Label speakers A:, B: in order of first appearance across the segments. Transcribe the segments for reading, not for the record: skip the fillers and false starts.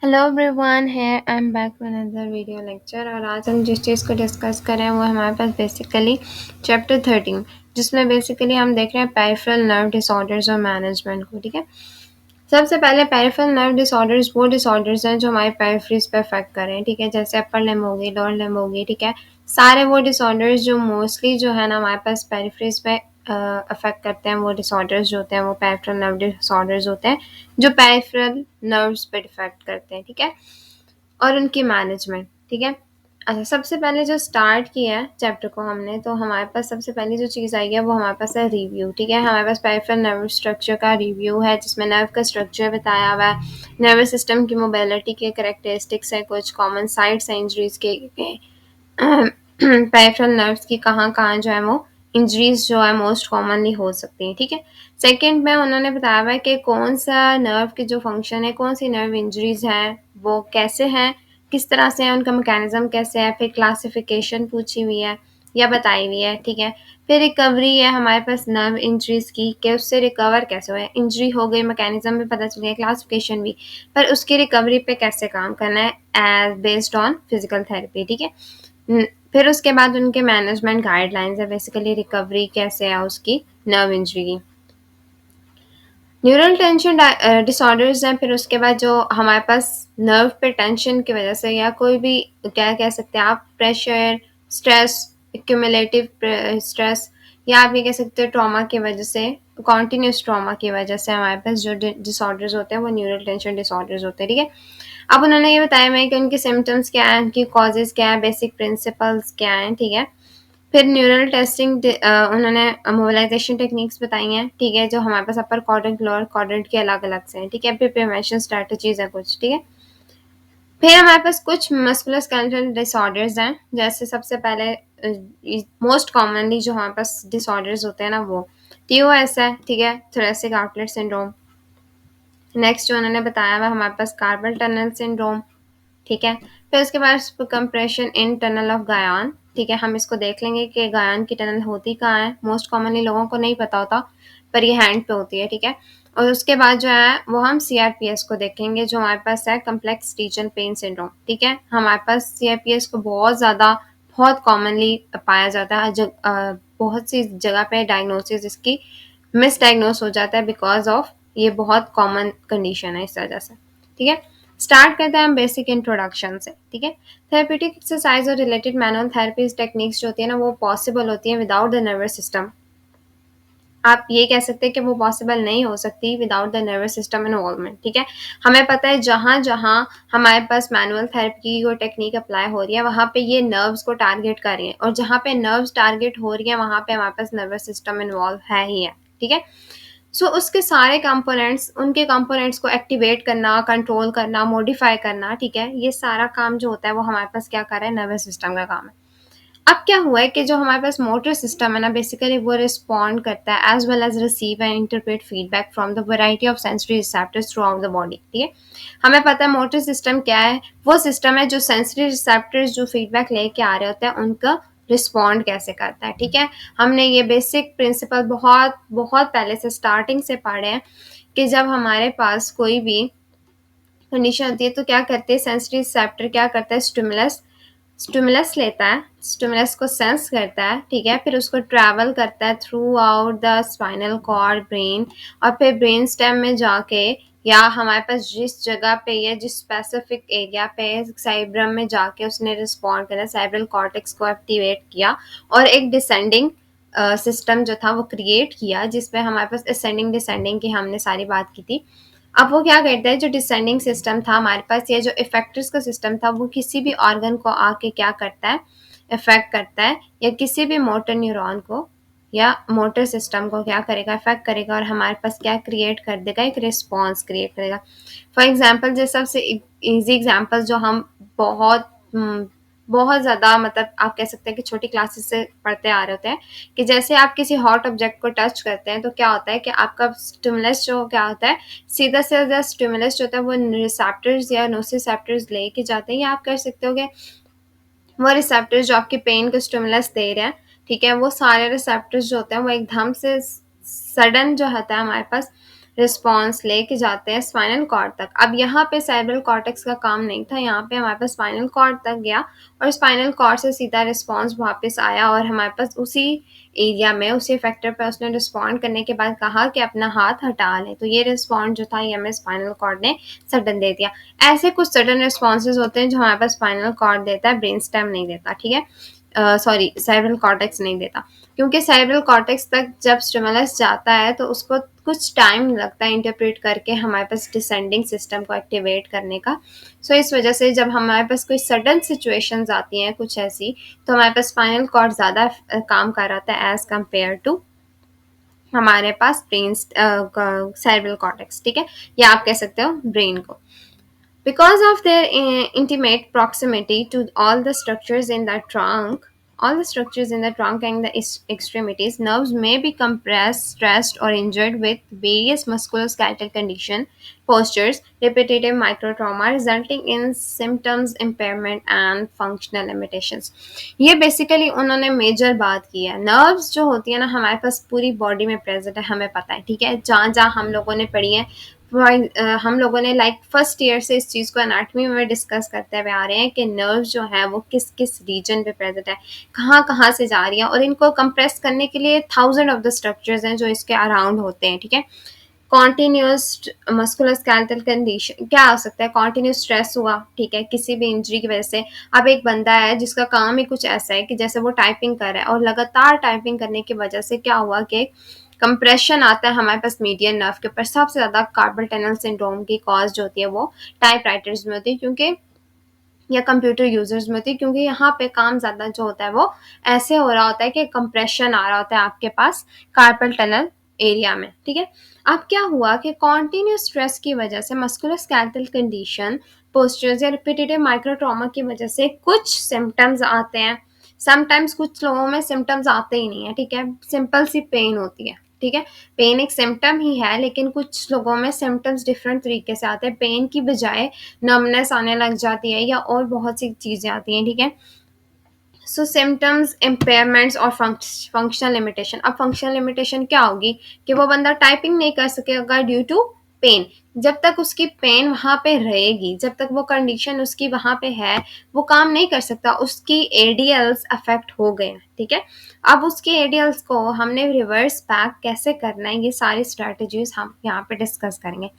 A: Hello everyone, here I am back with another video lecture. और आज हम जिस चीज़ को डिस्कस कर रहे हैं वो हमारे पास बेसिकली चैप्टर 13, जिसमें बेसिकली हम देख रहे हैं पेरिफेरल नर्व डिसऑर्डर्स और मैनेजमेंट को। ठीक है, सबसे पहले पेरिफेरल नर्व डिसऑर्डर्स वो डिसऑर्डर्स हैं जो हमारे पेरिफेरीज पे अफेक्ट कर रहे हैं। ठीक है, जैसे अपर लिम्ब होगी, लोअर लिम्ब होगी। ठीक है, सारे वो डिसऑर्डर्स जो मोस्टली जो है ना हमारे पास पेरिफेरीज पे अफेक्ट करते हैं, वो डिसऑर्डर्स जो होते हैं वो पेरिफेरल नर्व डिसऑर्डर्स होते हैं जो पेरिफेरल नर्व्स पे अफेक्ट करते हैं। ठीक है, और उनकी मैनेजमेंट। ठीक है, अच्छा, सबसे पहले जो स्टार्ट किया है चैप्टर को हमने, तो हमारे पास सबसे पहली जो चीज़ आई है वो हमारे पास है रिव्यू। ठीक है, हमारे पास पेरिफेरल नर्व स्ट्रक्चर का रिव्यू है जिसमें नर्व का स्ट्रक्चर बताया हुआ है, नर्वस सिस्टम की मोबिलिटी के करेक्टरिस्टिक्स है, कुछ कॉमन साइट्स हैं इंजरीज के पेरिफेरल नर्व्स की कहाँ कहाँ जो है वो इंजरीज जो है मोस्ट कॉमनली हो सकती हैं। ठीक है, सेकंड में उन्होंने बताया हुआ है कि कौन सा नर्व की जो फंक्शन है, कौन सी नर्व इंजरीज हैं, वो कैसे हैं, किस तरह से है, उनका मैकेनिज्म कैसे है, फिर क्लासिफिकेशन पूछी हुई है या बताई हुई है। ठीक है, फिर रिकवरी है हमारे पास नर्व इंजरीज की कि उससे रिकवर कैसे हुआ है, इंजरी हो गई, मैकेनिज्म भी पता चल गया, क्लासिफिकेशन भी, पर उसकी रिकवरी पे कैसे काम करना है as based on physical therapy. ठीक है, फिर उसके बाद उनके मैनेजमेंट गाइडलाइंस है, बेसिकली रिकवरी कैसे है उसकी नर्व इंजरी की। न्यूरल टेंशन डिसऑर्डर्स हैं, फिर उसके बाद जो हमारे पास नर्व पे टेंशन की वजह से या कोई भी क्या कह सकते हैं आप, प्रेशर, स्ट्रेस, एक्यूमुलेटिव स्ट्रेस, या आप ये कह सकते हो ट्रॉमा की वजह से, कॉन्टिन्यूस ट्रॉमा की वजह से हमारे पास जो डिसऑर्डर्स होते हैं वो न्यूरल टेंशन डिसऑर्डर्स होते हैं। ठीक है, अब उन्होंने ये बताया मैं कि उनके सिम्टम्स क्या हैं, उनकी कॉजेज क्या है, बेसिक प्रिंसिपल्स क्या हैं। ठीक है, फिर न्यूरल टेस्टिंग उन्होंने मोबिलाइजेशन टेक्निक्स बताई हैं। ठीक है, जो हमारे पास अपर क्वाड्रेंट, लोअर क्वाड्रेंट के अलग अलग से हैं। ठीक है, फिर प्रिवेंशन स्ट्रेटजीज है कुछ। ठीक है, फिर हमारे पास कुछ मस्कुलोस्केलेटल डिसऑर्डर्स हैं, जैसे सबसे पहले मोस्ट कॉमनली जो हमारे पास डिसऑर्डर्स होते हैं ना वो टीओएस है। ठीक है, थोरेसिक आउटलेट सिंड्रोम। नेक्स्ट जो उन्होंने बताया हुआ हमारे पास कार्पल टनल सिंड्रोम। ठीक है, फिर उसके बाद कंप्रेशन इन टनल ऑफ गायन। ठीक है, हम इसको देख लेंगे कि गायन की टनल होती कहाँ है, मोस्ट कॉमनली लोगों को नहीं पता होता, पर ये हैंड पे होती है। ठीक है, और उसके बाद जो है वो हम सीआरपीएस को देखेंगे जो हमारे पास है, कम्प्लेक्स रीजन पेन सिंड्रोम। ठीक है, हमारे पास सीआरपीएस को बहुत कॉमनली पाया जाता है, बहुत सी जगह पे डायग्नोसिस इसकी मिसडायग्नोस हो जाता है बिकॉज ऑफ ये बहुत कॉमन कंडीशन है इस वजह से। ठीक है, स्टार्ट करते हैं हम बेसिक इंट्रोडक्शन से। ठीक है, थेरेप्यूटिक एक्सरसाइज और रिलेटेड मैनुअल थेरेपीज टेक्निक्स जो होती है ना वो पॉसिबल होती है विदाउट द नर्वस सिस्टम। आप ये कह सकते हैं कि वो पॉसिबल नहीं हो सकती without the nervous system involvement. ठीक है, हमें पता है जहाँ जहाँ हमारे पास मैनुअल थेरेपी की कोई टेक्निक अप्लाई हो रही है वहाँ पे ये नर्व्स को टारगेट कर रही है, और जहाँ पे नर्व्स टारगेट हो रही है वहाँ पे हमारे पास नर्वस सिस्टम इन्वॉल्व है ही है। ठीक है, सो उसके सारे कंपोनेंट्स, उनके कंपोनेंट्स को एक्टिवेट करना, कंट्रोल करना, मॉडिफाई करना। ठीक है, ये सारा काम जो होता है वो हमारे पास क्या कर रहा है, नर्वस सिस्टम का काम है। अब क्या हुआ है कि जो हमारे पास मोटर सिस्टम है ना, बेसिकली वो रिस्पॉन्ड करता है as well as receive and interpret feedback from the variety of sensory receptors throughout the body. ठीक है, हमें पता है मोटर सिस्टम क्या है, वो सिस्टम है जो सेंसरी रिसेप्टर्स जो फीडबैक लेके आ रहे होते हैं उनका रिस्पॉन्ड कैसे करता है। ठीक है, हमने ये बेसिक प्रिंसिपल बहुत बहुत पहले से स्टार्टिंग से पढ़े हैं कि जब हमारे पास कोई भी कंडीशन होती है तो क्या करते हैं, सेंसरी रिसेप्टर क्या करता है, स्टिमुलस स्टिमुलस लेता है, स्टिमुलस को सेंस करता है। ठीक है, फिर उसको ट्रैवल करता है throughout the spinal cord, brain, और फिर ब्रेन स्टेम में जाके, या हमारे पास जिस जगह पे या जिस स्पेसिफिक एरिया पे साइब्रम में जाके उसने रिस्पॉन्ड करा, साइब्रल कॉर्टेक्स को एक्टिवेट किया और एक डिसेंडिंग सिस्टम जो था वो क्रिएट किया, जिसपे हमारे पास असेंडिंग डिसेंडिंग की हमने सारी बात की थी। अब वो क्या करता है, जो डिसेंडिंग सिस्टम था हमारे पास, या जो इफेक्टर्स का सिस्टम था, वो किसी भी ऑर्गन को आके क्या करता है, इफेक्ट करता है, या किसी भी मोटर न्यूरॉन को या मोटर सिस्टम को क्या करेगा, इफेक्ट करेगा, और हमारे पास क्या क्रिएट कर देगा, एक रिस्पॉन्स क्रिएट करेगा। फॉर एग्जाम्पल, जैसे सबसे इजी एग्जाम्पल जो हम बहुत बहुत ज़्यादा, मतलब आप कह सकते हैं कि छोटी क्लासेस से पढ़ते आ रहे होते हैं, कि जैसे आप किसी हॉट ऑब्जेक्ट को टच करते हैं तो क्या होता है कि आपका स्टिमुलस जो क्या होता है, सीधा सीधा स्टिमुलस जो होता है वो रिसेप्टर्स या नोसिसेप्टर्स लेके जाते हैं, या आप कर सकते हो कि वो रिसेप्टर्स जो आपके पेन को स्टिमुलस दे रहे हैं, ठीक है, वो सारे रिसेप्टर्स जो होते हैं वो एकदम से सडन जो होता है हमारे पास रिस्पॉन्स लेके जाते हैं स्पाइनल कॉर्ड तक। अब यहाँ पे सेरेब्रल कॉर्टेक्स का काम नहीं था, यहाँ पे हमारे पास स्पाइनल कॉर्ड तक गया और स्पाइनल कॉर्ड से सीधा रिस्पॉन्स वापस आया और हमारे पास उसी एरिया में उसी फैक्टर पे उसने रिस्पॉन्ड करने के बाद कहा कि अपना हाथ हटा लें, तो ये रिस्पॉन्ड जो था ये हमें स्पाइनल कॉर्ड ने सडन दे दिया। ऐसे कुछ सडन रिस्पॉन्सेज होते हैं जो हमारे पास स्पाइनल कॉर्ड देता है, ब्रेन स्टेम नहीं देता, ठीक है, सॉरी सेरेब्रल कॉर्टेक्स नहीं देता, क्योंकि सेरेब्रल कॉर्टेक्स तक जब स्टिमुलस जाता है तो उसको कुछ टाइम लगता है इंटरप्रेट करके हमारे पास डिसेंडिंग सिस्टम को एक्टिवेट करने का। सो इस वजह से जब हमारे पास कोई सडन सिचुएशंस आती हैं कुछ ऐसी, तो हमारे पास स्पाइनल कॉर्ड ज़्यादा काम कर रहा था एज कम्पेयर टू हमारे पास ब्रेन सेरेब्रल कॉर्टेक्स, ठीक है, या आप कह सकते हो ब्रेन को। Because of their intimate proximity to all the structures in the trunk and the extremities, nerves may be compressed, stressed, or injured with various musculoskeletal condition, postures, repetitive microtrauma, resulting in symptoms, impairment, and functional limitations. ये basically उन्होंने major बात की है। Nerves जो होती है ना हमारे पास पूरी बॉडी में प्रेजेंट है, हमें पता है, ठीक है, जहाँ जहाँ हम लोगों ने पढ़ी है, हम लोगों ने लाइक फर्स्ट ईयर से इस चीज़ को एनाटमी में डिस्कस करते हुए आ रहे हैं कि नर्व जो है वो किस किस रीजन पे प्रेजेंट है, कहाँ कहाँ से जा रही है, और इनको कंप्रेस करने के लिए थाउजेंड ऑफ द स्ट्रक्चर्स हैं जो इसके अराउंड होते हैं, ठीक है। कॉन्टिन्यूस मस्कुलोस्केलेटल कंडीशन क्या हो सकता है, कॉन्टिन्यूस स्ट्रेस हुआ, ठीक है, किसी भी इंजरी की वजह से। अब एक बंदा है जिसका काम ही कुछ ऐसा है कि जैसे वो टाइपिंग कर रहा है और लगातार टाइपिंग करने की वजह से क्या हुआ कि कंप्रेशन आता है हमारे पास मीडियन नर्व के ऊपर। सबसे ज़्यादा कार्पल टनल सिंड्रोम की कॉज जो होती है वो टाइप राइटर्स में होती है, क्योंकि या कंप्यूटर यूजर्स में होती है, क्योंकि यहाँ पे काम ज़्यादा जो होता है वो ऐसे हो रहा होता है कि कंप्रेशन आ रहा होता है आपके पास कार्पल टनल एरिया में, ठीक है। अब क्या हुआ कि कॉन्टिन्यूस स्ट्रेस की वजह से मस्कुलोस्केलेटल कंडीशन, पोस्चर्स या रिपीटेटिव माइक्रोट्रॉमा की वजह से कुछ सिम्टम्स आते हैं। समटाइम्स कुछ लोगों में सिम्टम्स आते ही नहीं है, ठीक है, सिंपल सी पेन होती है, ठीक है, पेन एक सिम्टम ही है, लेकिन कुछ लोगों में सिम्टम्स डिफरेंट तरीके से आते हैं। पेन की बजाय नमनेस आने लग जाती है या और बहुत सी चीज़ें आती हैं, ठीक है। सो सिम्टम्स, इम्पेयरमेंट्स और फंक्शनल लिमिटेशन। अब फंक्शनल लिमिटेशन क्या होगी कि वो बंदा टाइपिंग नहीं कर सकेगा ड्यू टू पेन। जब तक उसकी पेन वहाँ पे रहेगी, जब तक वो कंडीशन उसकी वहाँ पे है, वो काम नहीं कर सकता, उसकी एडीएल्स अफेक्ट हो गए हैं, ठीक है। अब उसके एडीएल्स को हमने रिवर्स बैक कैसे करना है, ये सारी स्ट्रैटेजीज हम यहाँ पे डिस्कस करेंगे।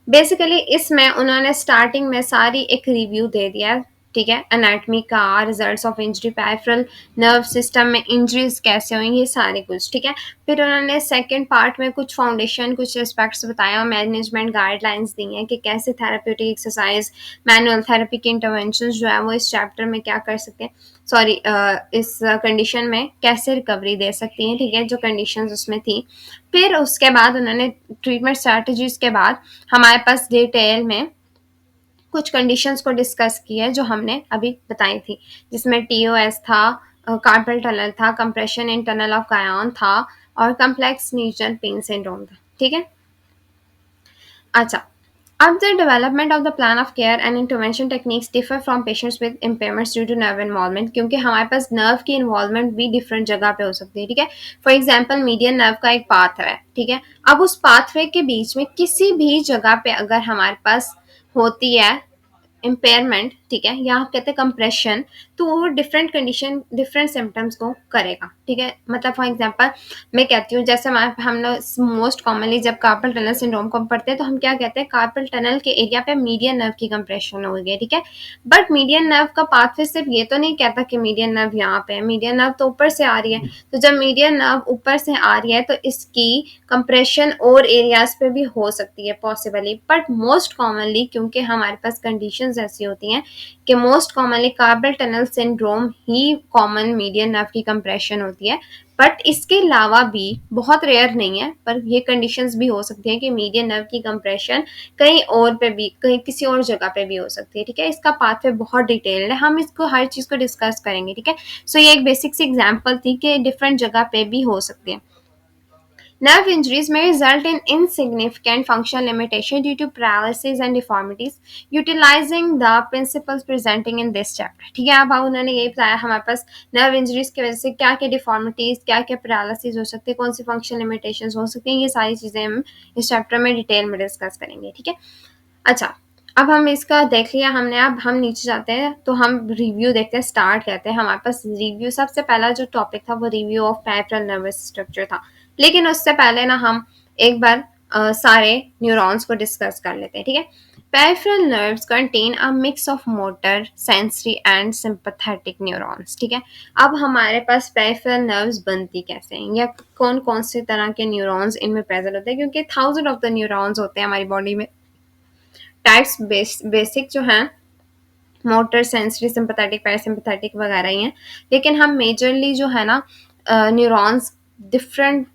A: बेसिकली इसमें उन्होंने स्टार्टिंग में सारी एक रिव्यू दे दिया है, ठीक है, एनाटमी का, results of injury, peripheral nerve system में इंजरीज कैसे हुई, ये सारे कुछ, ठीक है। फिर उन्होंने सेकंड पार्ट में कुछ फाउंडेशन, कुछ एस्पेक्ट्स बताया और मैनेजमेंट गाइडलाइंस दी हैं कि कैसे थेराप्यूटिक एक्सरसाइज, मैनुअल थेरेपी के इंटरवेंशन जो है वो इस चैप्टर में क्या कर सकते हैं, सॉरी इस कंडीशन में कैसे रिकवरी दे सकती हैं, ठीक है, जो कंडीशंस उसमें थी। फिर उसके बाद उन्होंने ट्रीटमेंट स्ट्रैटेजीज के बाद हमारे पास डिटेल में कुछ कंडीशंस को डिस्कस की है जो हमने अभी बताई थी, जिसमें टीओएस था, कार्पल टनल था, कंप्रेशन इन टनल ऑफ गायन था और कम्प्लेक्स नीजन पेन सिंड्रोम था, ठीक है। अच्छा, अब the development of the plan of care and intervention techniques differ from patients with impairments due to nerve involvement, क्योंकि हमारे पास नर्व की इन्वॉल्वमेंट भी डिफरेंट जगह पे हो सकती है, ठीक है। फॉर एग्जांपल मीडियन नर्व का एक पाथ है, ठीक है, अब उस पाथवे के बीच में किसी भी जगह पे अगर हमारे पास होती है इम्पेयरमेंट, ठीक है, या आप कहते हैं कंप्रेशन, तो वो डिफरेंट कंडीशन डिफरेंट सिम्टम्स को करेगा, ठीक है। मतलब फॉर एग्जांपल मैं कहती हूँ, जैसे हम लोग मोस्ट कॉमनली जब कार्पल टनल सिंड्रोम को पढ़ते हैं तो हम क्या कहते हैं, कार्पल टनल के एरिया पे मीडियन नर्व की कंप्रेशन हो गई, ठीक है। बट मीडियन नर्व का पाथवे सिर्फ ये तो नहीं कहता कि मीडियन नर्व यहाँ पे है, मीडियन नर्व तो ऊपर से आ रही है, तो जब मीडियन नर्व ऊपर से आ रही है तो इसकी कंप्रेशन और एरियाज पे भी हो सकती है पॉसिबली, बट मोस्ट कॉमनली क्योंकि हमारे पास कंडीशंस ऐसी होती हैं कि most commonly carpal tunnel syndrome ही कॉमन मीडियन नर्व की कंप्रेशन होती है। बट इसके अलावा भी बहुत रेयर नहीं है, पर ये कंडीशंस भी हो सकती है कि मीडियन नर्व की कंप्रेशन कहीं और पे भी, कहीं किसी और जगह पे भी हो सकती है, ठीक है। इसका पाथवे बहुत डिटेल्ड है, हम इसको हर चीज़ को डिस्कस करेंगे, ठीक है। सो ये एक बेसिक सी एग्जांपल थी कि डिफरेंट जगह पे भी हो सकती है। Nerve injuries may result in insignificant functional limitation due to paralysis and deformities, utilizing the principles presenting in this chapter. ठीक है, अब उन्होंने यही बताया हमारे पास नर्व इंजरीज की वजह से क्या क्या डिफॉर्मिटीज, क्या क्या पैरालिसिस हो सकती है, कौन सी फंक्शनल लिमिटेशंस हो सकती हैं, ये सारी चीज़ें हम इस चैप्टर में डिटेल में डिस्कस करेंगे. ठीक है, अच्छा, अब हम इसका देख लिया हमने, अब हम नीचे जाते हैं तो हम रिव्यू देखते हैं, स्टार्ट करते हैं. हमारे पास रिव्यू, सबसे पहला जो टॉपिक था वो review of peripheral nervous structure था. लेकिन उससे पहले ना हम एक बार सारे न्यूरॉन्स को डिस्कस कर लेते हैं. ठीक है, peripheral nerves contain a mix of motor, sensory and sympathetic neurons. ठीक है, अब हमारे पास पेरिफेरल नर्व्स बनती कैसे हैं या कौन कौन से तरह के न्यूरॉन्स इनमें प्रेजेंट होते हैं, क्योंकि थाउजेंड ऑफ द न्यूरॉन्स होते हैं हमारी बॉडी में. टाइप्स बेसिक जो हैं मोटर, सेंसरी, सिंपैथेटिक, पैरासिम्पैथेटिक वगैरह ही हैं. लेकिन हम मेजरली जो है ना न्यूरॉन्स डिफरेंट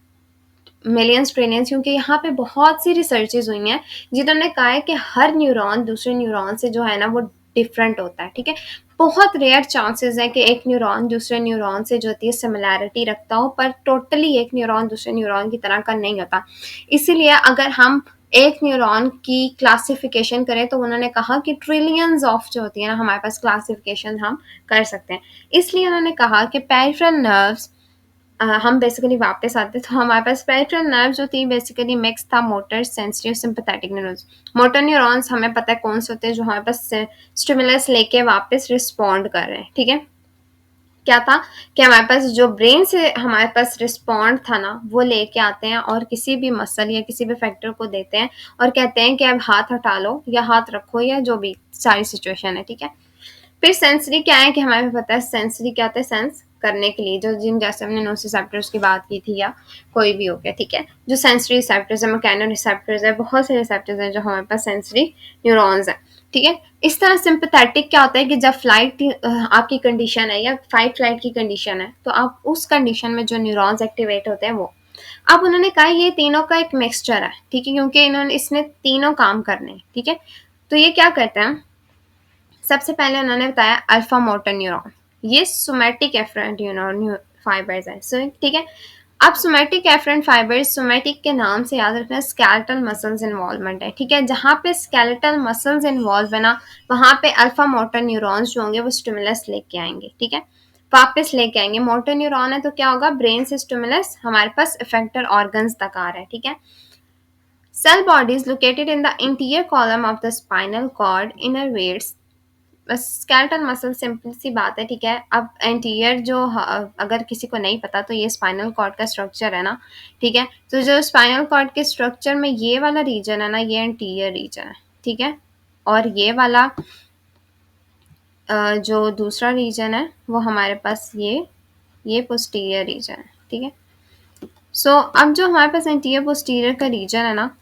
A: मिलियंस ट्रिलियंस, क्योंकि यहाँ पे बहुत सी रिसर्चेज हुई हैं जिन्होंने कहा है कि हर न्यूरॉन दूसरे न्यूरॉन से जो है ना वो डिफरेंट होता है. ठीक है, बहुत रेयर चांसेस है कि एक न्यूरॉन दूसरे न्यूरॉन से जो होती है सिमिलैरिटी रखता हो, पर टोटली एक न्यूरॉन दूसरे न्यूरॉन की तरह का नहीं होता. इसीलिए अगर हम एक न्यूरॉन की क्लासिफिकेशन करें तो उन्होंने कहा कि ट्रिलियंस ऑफ जो होती है ना हमारे पास क्लासिफिकेशन हम कर सकते हैं. इसलिए उन्होंने कहा कि पेरिफेरल नर्व्स, हम बेसिकली वापस आते तो हमारे पास पेरिफेरल नर्व जो थी बेसिकली मिक्स था मोटर, सेंसरी और सिंपैथेटिक न्यूरॉन्स. मोटर न्यूरॉन्स हमें पता है कौन से होते हैं, जो हमारे पास स्टिमुलस लेके वापस रिस्पॉन्ड कर रहे हैं. ठीक है, क्या था कि हमारे पास जो ब्रेन से हमारे पास रिस्पॉन्ड था ना वो लेके आते हैं और किसी भी मसल या किसी भी फैक्टर को देते हैं और कहते हैं कि अब हाथ हटा लो या हाथ रखो या जो भी सारी सिचुएशन है. ठीक है, फिर सेंसरी क्या है कि हमें पता है सेंसरी क्या होता है, सेंस करने के लिए, जो जिन जैसे हमने नोसिसेप्टर्स की बात की थी या कोई भी हो गया. ठीक है, जो सेंसरी रिसेप्टर्स है, मैकेनो रिसेप्टर्स है, बहुत से रिसेप्टर्स हैं जो हमारे पास सेंसरी न्यूरॉन्स हैं. ठीक है, इस तरह सिंपैथेटिक क्या होता है कि जब फ्लाइट आपकी कंडीशन है या फाइट फ्लाइट की कंडीशन है तो आप उस कंडीशन में जो न्यूरॉन्स एक्टिवेट होते हैं वो, अब उन्होंने कहा ये तीनों का एक मिक्सचर है. ठीक है, क्योंकि इन्होंने इसने तीनों काम करने हैं. ठीक है, तो ये क्या करते हैं, सबसे पहले उन्होंने बताया अल्फा मोटर न्यूरॉन, ये सोमैटिक एफरेंट न्यूरॉन फाइबर्स है. सो ठीक है, अब सोमैटिक एफरेंट फाइबर्स, सोमैटिक के नाम से याद रखना स्केलेटल मसल्स इन्वॉल्वमेंट है. ठीक है, जहाँ पे स्केलेटल मसल्स इन्वॉल्व है ना वहाँ पे अल्फा मोटर न्यूरॉन्स जो होंगे वो स्टिमुलस लेके आएंगे. ठीक है, वापस लेके आएंगे. मोटर न्यूरॉन है तो क्या होगा, ब्रेन से स्टिमुलस हमारे पास इफेक्टर ऑर्गन्स तक आ रहा है. ठीक है, cell bodies located in the anterior column of the spinal cord innervates skeletal muscle. Simple सी बात है. ठीक है, अब एंटीरियर जो अगर किसी को नहीं पता तो ये स्पाइनल कॉर्ड का स्ट्रक्चर है ना. ठीक है, तो जो स्पाइनल कॉर्ड के स्ट्रक्चर में ये वाला रीजन है ना ये एंटीरियर रीजन है. ठीक है, और ये वाला जो दूसरा रीजन है वो हमारे पास ये पोस्टीरियर रीजन है. ठीक है, सो अब जो हमारे पास एंटीरियर पोस्टीरियर का रीजन है ना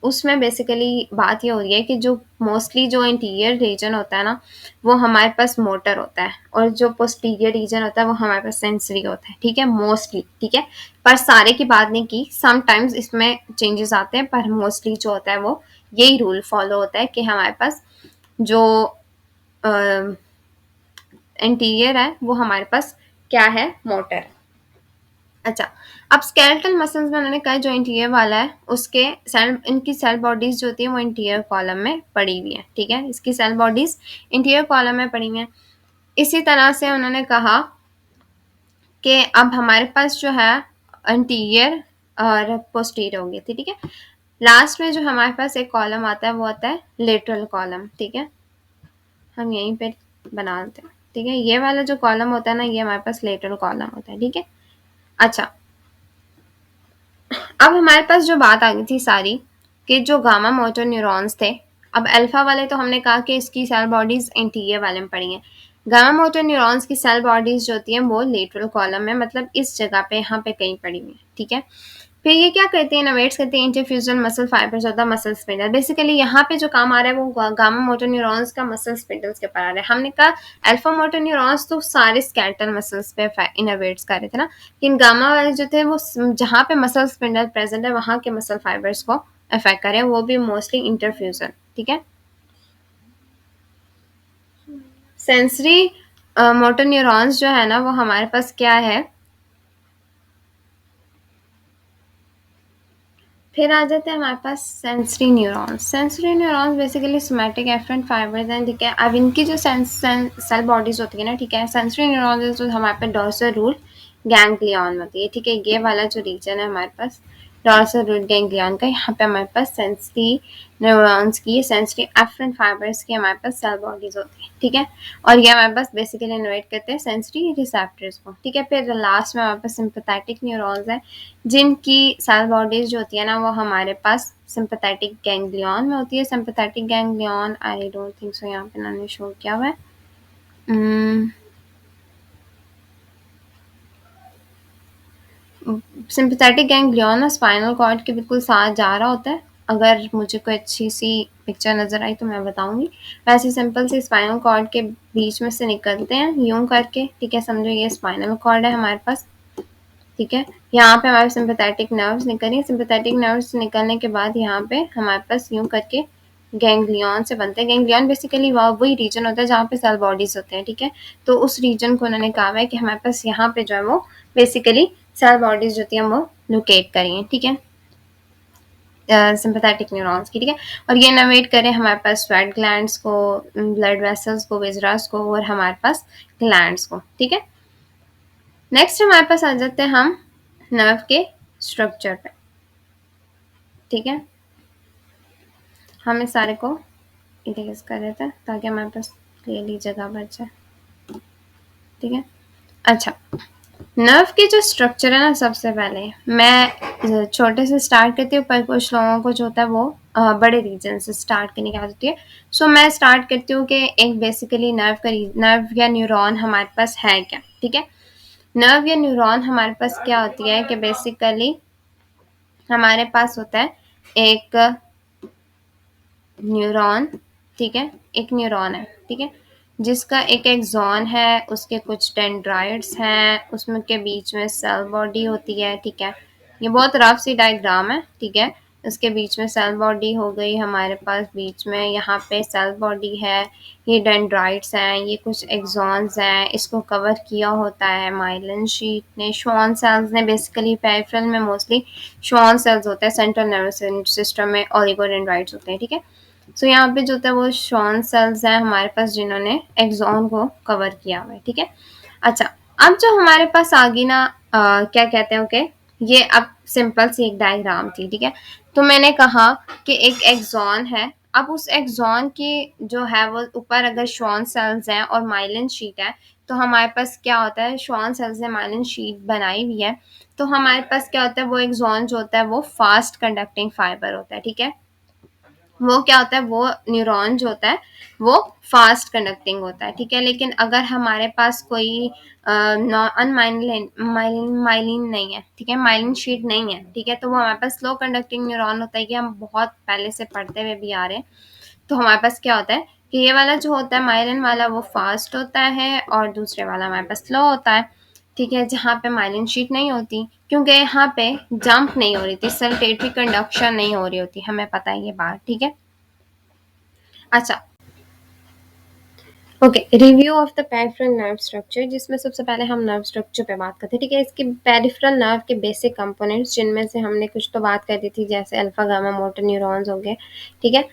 A: उसमें बेसिकली बात ये हो रही है कि जो मोस्टली जो इंटीरियर रीजन होता है ना वो हमारे पास मोटर होता है और जो पोस्टीरियर रीजन होता है वो हमारे पास सेंसरी होता है. ठीक है, मोस्टली. ठीक है, पर सारे की बात नहीं की, समटाइम्स इसमें चेंजेस आते हैं, पर मोस्टली जो होता है वो यही रूल फॉलो होता है कि हमारे पास जो इंटीरियर है वो हमारे पास क्या है, मोटर. अच्छा, अब स्केलेटल मसल्स में उन्होंने कहा जो इंटीरियर वाला है उसके सेल, इनकी सेल बॉडीज जो होती है वो इंटीरियर कॉलम में पड़ी हुई है. ठीक है, इसकी सेल बॉडीज इंटीरियर कॉलम में पड़ी हुई हैं. इसी तरह से उन्होंने कहा कि अब हमारे पास जो है इंटीरियर और पोस्टीरियर हो गई थी. ठीक है, लास्ट में जो हमारे पास एक कॉलम आता है वो आता है लेटरल कॉलम. ठीक है, हम यहीं पे बना देते हैं. ठीक है, ये वाला जो कॉलम होता है ना ये हमारे पास लेटरल कॉलम होता है. ठीक है, अच्छा, अब हमारे पास जो बात आ गई थी सारी कि जो गामा मोटर न्यूरॉन्स थे, अब अल्फा वाले तो हमने कहा कि इसकी सेल बॉडीज इंटीरियर वाले में पड़ी हैं. गामा मोटर न्यूरॉन्स की सेल बॉडीज जो होती हैं वो लेटरल कॉलम में, मतलब इस जगह पे यहाँ पे कहीं पड़ी हुई है. ठीक है, फिर ये क्या करते हैं, इनोवेट्स करते हैं intrafusal muscle fibres of the muscle spindle. Basically यहाँ पे जो काम आ रहा है वो गामा मोटर न्यूरॉन्स का मसल स्पिंडल्स के ऊपर आ रहा है. हमने कहा अल्फा मोटर न्यूरॉन्स तो सारे स्केलेटल मसल्स पे इनोवेट्स कर रहे थे ना, लेकिन गामा वाले जो थे वो जहाँ पे मसल स्पिंडल प्रेजेंट है वहाँ के मसल फाइबर्स को अफेक्ट करें, वो भी मोस्टली इंटरफ्यूजल. ठीक है, सेंसरी मोटर न्यूरॉन्स जो है ना वो हमारे पास क्या है, फिर आ जाते हैं हमारे पास sensory neurons. Sensory neurons basically somatic afferent fibres हैं, ठीक है। अब इनकी जो सेल बॉडीज होती है ना, ठीक है, सेंसरी न्यूरॉन्स जो हमारे पास डॉर्सल रूट गैंग्लियन में होती है, ठीक है। ये वाला जो रीजन है हमारे पास डॉर्सल रूट गैंग्लियन का, यहाँ पे हमारे पास सेंसरी न्यूरॉन्स की, सेंसरी एफरेंट फाइबर्स की हमारे पास सेल बॉडीज होती है, ठीक है। और ये हमारे पास बेसिकली इन्वाइट करते हैं सेंसरी रिसेप्टर्स को, ठीक है। फिर लास्ट में हमारे पास सिंपैथेटिक न्यूरॉन्स है, जिनकी सेल बॉडीज जो होती है ना वो हमारे पास सिंपैथेटिक गैंग्लियन में होती है। Sympathetic ganglion I don't think so यहाँ पे मैंने शो किया हुआ है। सिंपैथेटिक गैंग्लियन स्पाइनल कॉर्ड के बिल्कुल साथ जा रहा होता है। अगर मुझे कोई अच्छी सी पिक्चर नज़र आई तो मैं बताऊंगी। वैसे सिंपल से स्पाइनल कॉर्ड के बीच में से निकलते हैं यूं करके, ठीक है। समझो ये स्पाइनल कॉर्ड है हमारे पास, ठीक है। यहाँ पे हमारे सिंपैथेटिक नर्व्स निकलेंगे। सिंपैथेटिक नर्व्स निकलने के बाद यहाँ पे हमारे पास यूं करके गैंग्लियन से बनते हैं। गैंग्लियन बेसिकली वही रीजन होता है जहाँ पे सेल बॉडीज होते हैं, ठीक है। तो उस रीजन को उन्होंने कहा है कि हमारे पास यहाँ पे जो है वो बेसिकली सेल बॉडीज जो होती है वो लोकेट करिए, ठीक है, सिंपैथेटिक न्यूरॉन्स की, ठीक है। और ये इनोवेट करें हमारे पास स्वेट ग्लैंड्स को, ब्लड वेसल्स को, विजरास को, और हमारे पास ग्लैंड्स को, ठीक है। नेक्स्ट हमारे पास आ जाते हैं हम नर्व के स्ट्रक्चर पे, ठीक है। हम इस सारे को इरेज कर देते हैं ताकि हमारे पास क्लियरली जगह बच जाए, ठीक है। अच्छा, नर्व के जो स्ट्रक्चर है ना, सबसे पहले मैं छोटे से स्टार्ट करती हूँ, पर कुछ लोगों को जो होता है वो बड़े रीजन से स्टार्ट करने की आदत होती है। सो मैं स्टार्ट करती हूँ कि एक बेसिकली नर्व या न्यूरॉन हमारे पास है क्या, ठीक है। नर्व या न्यूरॉन हमारे पास क्या होती है कि बेसिकली हमारे पास होता है एक न्यूरॉन, ठीक है। एक न्यूरॉन है, ठीक है, जिसका एक एक्सॉन है, उसके कुछ डेंड्राइट्स हैं, उसमें के बीच में सेल बॉडी होती है, ठीक है। ये बहुत रफ सी डायग्राम है, ठीक है। उसके बीच में सेल बॉडी हो गई हमारे पास, बीच में यहाँ पे सेल बॉडी है, ये डेंड्राइट्स हैं, ये कुछ एक्सॉन्स हैं, इसको कवर किया होता है माइलिन शीट ने, श्वान सेल्स ने। बेसिकली पेरिफेरल में मोस्टली श्वान सेल्स होते हैं, सेंट्रल नर्वस सिस्टम में ओलिगोडेंड्राइट्स होते हैं, ठीक है। सो यहाँ पे जो होता है वो श्वान सेल्स हैं हमारे पास, जिन्होंने एक्सॉन को कवर किया हुआ है, ठीक है। अच्छा, अब जो हमारे पास आ गई ना क्या कहते हैं, ओके, ये अब सिंपल सी एक डायग्राम थी, ठीक है। तो मैंने कहा कि एक एक्सॉन है, अब उस एक्सॉन की जो है वो ऊपर अगर श्वान सेल्स हैं और माइलिन शीट है, तो हमारे पास क्या होता है, श्वान सेल्स ने माइलिन शीट बनाई हुई है, तो हमारे पास क्या होता है, वो एक्सॉन जो होता है वो फास्ट कंडक्टिंग फाइबर होता है, ठीक है। वो क्या होता है, वो न्यूरॉन जो होता है वो फास्ट कंडक्टिंग होता है, ठीक है। लेकिन अगर हमारे पास कोई अनमाइलिन माइलिन माइलिन नहीं है, ठीक है, माइलिन शीट नहीं है, ठीक है, तो वो हमारे पास स्लो कंडक्टिंग न्यूरॉन होता है, कि हम बहुत पहले से पढ़ते हुए भी आ रहे हैं। तो हमारे पास क्या होता है कि ये वाला जो होता है माइलिन वाला वो फास्ट होता है, और दूसरे वाला हमारे पास स्लो होता है, ठीक है, जहाँ पे माइलिन शीट नहीं होती, क्योंकि यहाँ पे जंप नहीं हो रही थी, सल्टेटरी कंडक्शन नहीं हो रही होती, हमें पता है ये बात, ठीक है। अच्छा, okay, review of the peripheral nerve structure, जिसमें सबसे पहले हम नर्व स्ट्रक्चर पे बात करते हैं, ठीक है। इसके पेरिफेरल नर्व के बेसिक कंपोनेंट्स, जिनमें से हमने कुछ तो बात कर दी थी, जैसे अल्फा गामा मोटर न्यूरॉन्स हो गए, ठीक है।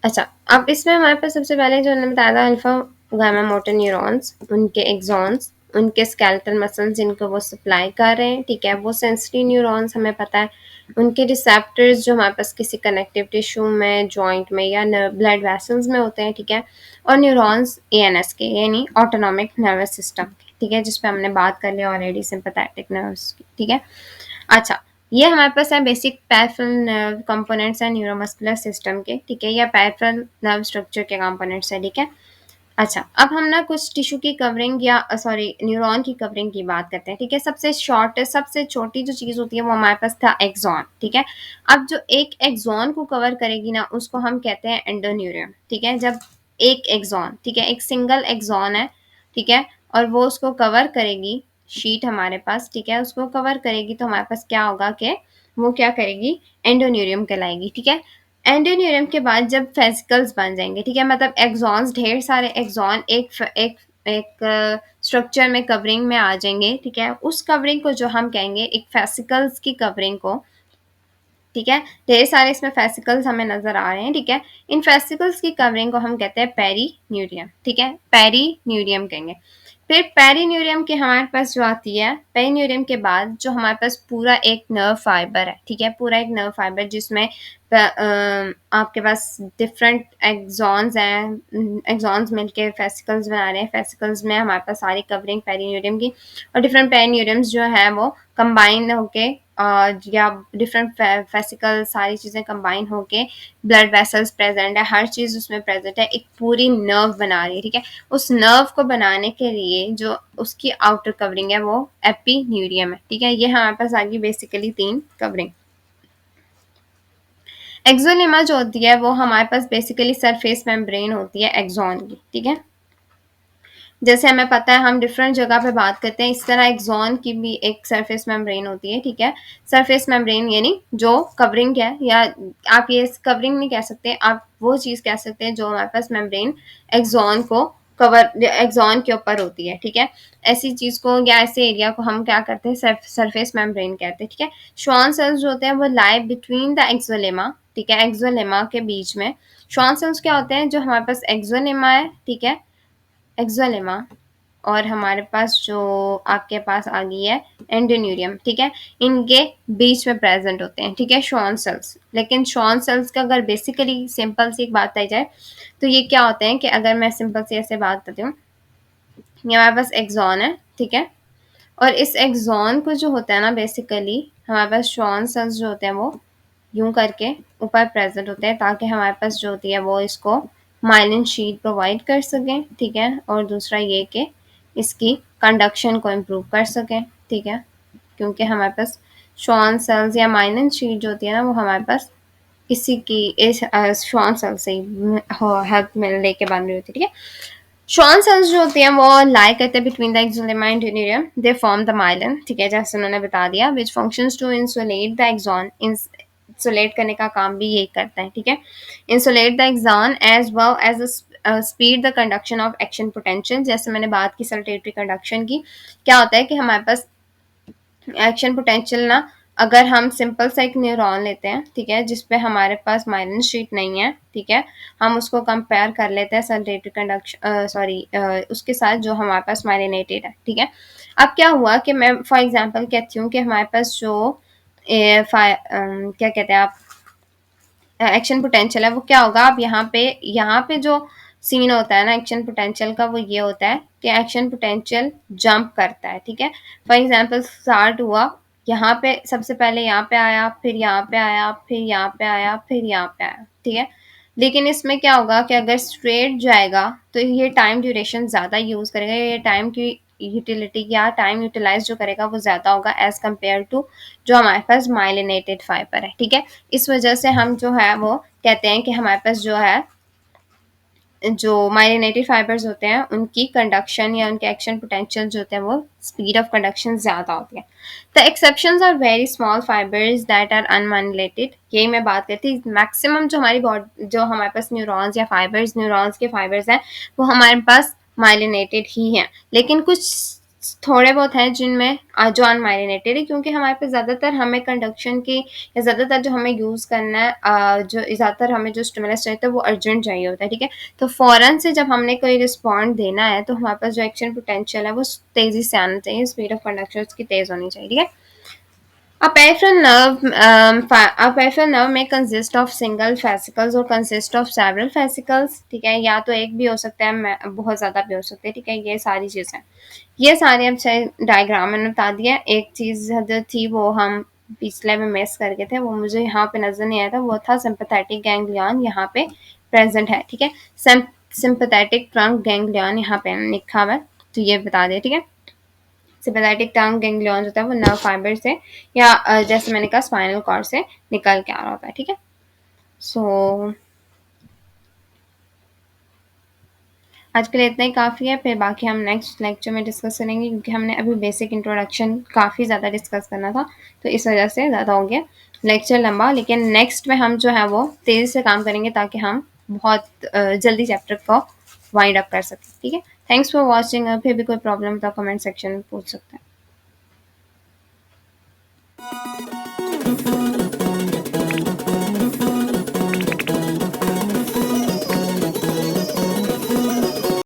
A: अच्छा, अब इसमें हमारे पास सबसे पहले जो हमने बताया था अल्फा गामा मोटर न्यूरॉन्स, उनके एक्सॉन्स, उनके स्केलेटल मसल्स जिनको वो सप्लाई कर रहे हैं, ठीक है, वो सेंसरी न्यूरॉन्स हमें पता है। उनके रिसेप्टर्स जो हमारे पास किसी कनेक्टिव टिश्यू में, जॉइंट में, या ब्लड वेसल्स में होते हैं, ठीक है। और न्यूरॉन्स एएनएस के, यानी ऑटोनॉमिक नर्वस सिस्टम के, ठीक है, जिस पे हमने बात कर लिया ऑलरेडी, सिंपैथेटिक नर्व्स की, ठीक है। अच्छा, ये हमारे पास है बेसिक पेरिफेरल नर्व कंपोनेंट्स है न्यूरोमस्कुलर सिस्टम के, ठीक है, या पेरिफेरल नर्व स्ट्रक्चर के कंपोनेंट्स है, ठीक है। अच्छा, अब हम ना कुछ टिश्यू की कवरिंग या सॉरी न्यूरॉन की कवरिंग की बात करते हैं, ठीक है। सबसे शॉर्ट, सबसे छोटी जो चीज़ होती है वो हमारे पास था एक्सॉन, ठीक है। अब जो एक एक्सॉन को कवर करेगी ना, उसको हम कहते हैं एंडोन्यूरियम, ठीक है। जब एक एक्सॉन, ठीक है, एक सिंगल एक्सॉन है, ठीक है, और वो उसको कवर करेगी, शीट हमारे पास, ठीक है, उसको कवर करेगी, तो हमारे पास क्या होगा कि वो क्या करेगी, एंडोन्यूरियम कहलाएगी, ठीक है। एंडोन्यूरियम के बाद जब फेसिकल्स बन जाएंगे, ठीक है, मतलब एक्सॉन्स, ढेर सारे एक्सॉन एक स्ट्रक्चर में कवरिंग में आ जाएंगे, ठीक है। उस कवरिंग को जो हम कहेंगे एक फेसिकल्स की कवरिंग को ठीक है। ढेर सारे इसमें फेसिकल्स हमें नजर आ रहे हैं, ठीक है। इन फेसिकल्स की कवरिंग को हम कहते हैं पेरीन्यूरियम, ठीक है, पेरीन्यूरियम कहेंगे। फिर पेरीन्यूरियम के हमारे पास जो आती है, पेरीन्यूरियम के बाद जो हमारे पास पूरा एक नर्व फाइबर है, ठीक है, पूरा एक नर्व फाइबर जिसमें आपके पास डिफरेंट एक्सॉन्स हैं, एक्सॉन्स मिलके फेसिकल्स बना रहे हैं, फेसिकल्स में हमारे पास सारी कवरिंग पेरीन्यूरियम की, और डिफरेंट पेरीन्यूरियम्स जो है वो कंबाइन होके या डिफरेंट फेसिकल सारी चीज़ें कंबाइन होके ब्लड वेसल्स प्रेजेंट है, हर चीज़ उसमें प्रेजेंट है, एक पूरी नर्व बना रही है, ठीक है। उस नर्व को बनाने के लिए जो उसकी आउटर कवरिंग है वो एपिन्यूरियम है, ठीक है। ये हमारे पास आ गई बेसिकली 3 कवरिंग। एक्सोलेमा जो होती है वो हमारे पास बेसिकली सरफेस मेम्ब्रेन होती है एक्सॉन की, ठीक है। जैसे हमें पता है हम डिफरेंट जगह पे बात करते हैं, इस तरह एक्सॉन की भी एक सरफेस मेम्ब्रेन होती है, ठीक है। सरफेस मेम्ब्रेन यानी जो कवरिंग है, या आप ये कवरिंग नहीं कह सकते, आप वो चीज़ कह सकते हैं जो हमारे पास मेम्ब्रेन एक्सॉन को कवर एक्सॉन के ऊपर होती है, ठीक है। ऐसी चीज़ को या ऐसे एरिया को हम क्या करते हैं, सरफेस मेम्ब्रेन कहते हैं, ठीक है। श्वान सेल्स जो होते हैं वो लाई बिटवीन द एक्सोलेमा, ठीक है, एक्सोलेमा के बीच में। श्वान सेल्स क्या होते हैं, जो हमारे पास एक्सोलेमा है, ठीक है, एक्सोलेमा, और हमारे पास जो आपके पास आ गई है एंडोन्यूरियम, ठीक है, इनके बीच में प्रेजेंट होते हैं, ठीक है, श्वान सेल्स। लेकिन श्वान सेल्स का अगर बेसिकली सिंपल सी एक बात आई जाए तो ये क्या होते हैं कि अगर मैं सिंपल सी ऐसे बात करती हूँ, ये हमारे पास एक्सॉन है, ठीक है, और इस एक्सॉन को जो होता है ना बेसिकली हमारे पास श्वान सेल्स जो होते हैं वो यूं करके ऊपर प्रेजेंट होते हैं ताकि हमारे पास जो होती है वो इसको माइलिन शीट प्रोवाइड कर सकें, ठीक है, और दूसरा ये कि इसकी कंडक्शन को इम्प्रूव कर सकें, ठीक है, क्योंकि हमारे पास श्वान सेल्स या माइलिन शीट जो होती है ना वो हमारे पास इसी की इस श्वान सेल से ही हेल्प मिलने के बन रही होती है, ठीक है। श्वान सेल्स जो होती हैं वो लाई करते हैं between the axolemma and endoneurium, they form the myelin, ठीक है, जैसे उन्होंने बता दिया, which functions to insulate the axon, insulate करने का काम भी यही करता है, ठीक है। Insulate the axon as well as speed the conduction of action potential, जैसे मैंने बात की सल्टेटरी कंडक्शन की, क्या होता है कि हमारे पास एक्शन पोटेंशियल ना, अगर हम सिंपल सा एक न्यूरॉन लेते हैं, ठीक है, जिसपे हमारे पास माइलिन शीट नहीं है, ठीक है, हम उसको कंपेयर कर लेते हैं सल्टेटरी कंडक्शन उसके साथ जो हमारे पास माइलिनेटेड है, ठीक है। अब क्या हुआ कि मैं फॉर एग्जांपल कहती हूँ कि हमारे पास जो क्या कहते हैं आप एक्शन पोटेंशियल है वो क्या होगा, अब यहाँ पे जो सीन होता है ना एक्शन पोटेंशियल का वो ये होता है कि एक्शन पोटेंशियल जंप करता है, ठीक है। फॉर एग्जांपल स्टार्ट हुआ यहाँ पे, सबसे पहले यहाँ पे आया, फिर यहाँ पे आया, फिर यहाँ पे आया, फिर यहाँ पे आया, ठीक है। लेकिन इसमें क्या होगा कि अगर स्ट्रेट जाएगा तो ये टाइम ड्यूरेशन ज़्यादा यूज़ करेगा, ये टाइम की यूटिलिटी या टाइम यूटिलाइज जो करेगा वो ज़्यादा होगा एज़ कम्पेयर टू जो हमारे पास माइलिनेटेड फाइबर है, ठीक है। इस वजह से हम जो है वो कहते हैं कि हमारे पास जो है जो माइलिनेटेड फाइबर्स होते हैं उनकी कंडक्शन या उनके एक्शन पोटेंशियल जो होते हैं वो स्पीड ऑफ कंडक्शन ज़्यादा होती है। The exceptions are very small fibres that are unmyelinated, यही मैं बात करती हूँ। मैक्सिमम जो हमारी बॉडी जो हमारे पास न्यूरॉन्स या फाइबर्स न्यूरॉन्स के फाइबर्स हैं वो हमारे पास माइलिनेटेड ही हैं, लेकिन कुछ थोड़े बहुत हैं जिनमें जो अनमाइलिनेटेड है, क्योंकि हमारे पास ज़्यादातर हमें कंडक्शन की या ज़्यादातर जो हमें यूज़ करना है जो ज़्यादातर हमें जो स्टिमुलस चाहिए होता है वो अर्जेंट चाहिए होता है, ठीक है। तो फ़ौरन से जब हमने कोई रिस्पॉन्ड देना है तो हमारे पास जो एक्शन पोटेंशियल है वो तेज़ी से आना चाहिए, स्पीड ऑफ कंडक्शन उसकी तेज़ होनी चाहिए, ठीक है। A peripheral nerve, a peripheral nerve may consist of single fascicles और consist of several fascicles, ठीक है, या तो एक भी हो सकता है बहुत ज़्यादा भी हो सकते हैं, ठीक है। ये सारी चीज़ें ये सारे अब शायद डायग्राम मैंने बता दिया। एक चीज़ जो थी वो हम पिछले में मिस कर गए थे, वो मुझे यहाँ पे नज़र नहीं आया था, वो था सिंपैथेटिक गैंग्लियन यहाँ पे प्रेजेंट है, ठीक है। सिंपैथेटिक ट्रंक गैंग्लियन यहाँ पे लिखा हुआ है, तो ये बता दिया, ठीक है। सिंपैथेटिक टंग गैंग्लियन होता है वो नर्व फाइबर से या जैसे मैंने कहा स्पाइनल कॉर्ड से निकल के आ रहा होता है, ठीक है। सो आज के लिए इतना ही काफ़ी है, फिर बाकी हम नेक्स्ट लेक्चर में डिस्कस करेंगे, क्योंकि हमने अभी बेसिक इंट्रोडक्शन काफ़ी ज़्यादा डिस्कस करना था तो इस वजह से ज़्यादा हो गया लेक्चर लंबा। लेकिन नेक्स्ट में हम जो है वो तेज़ी से काम करेंगे ताकि हम बहुत जल्दी चैप्टर को वाइंड अप कर सकें, ठीक है। Thanks for watching. फिर भी कोई प्रॉब्लम तो कमेंट सेक्शन में पूछ सकते हैं।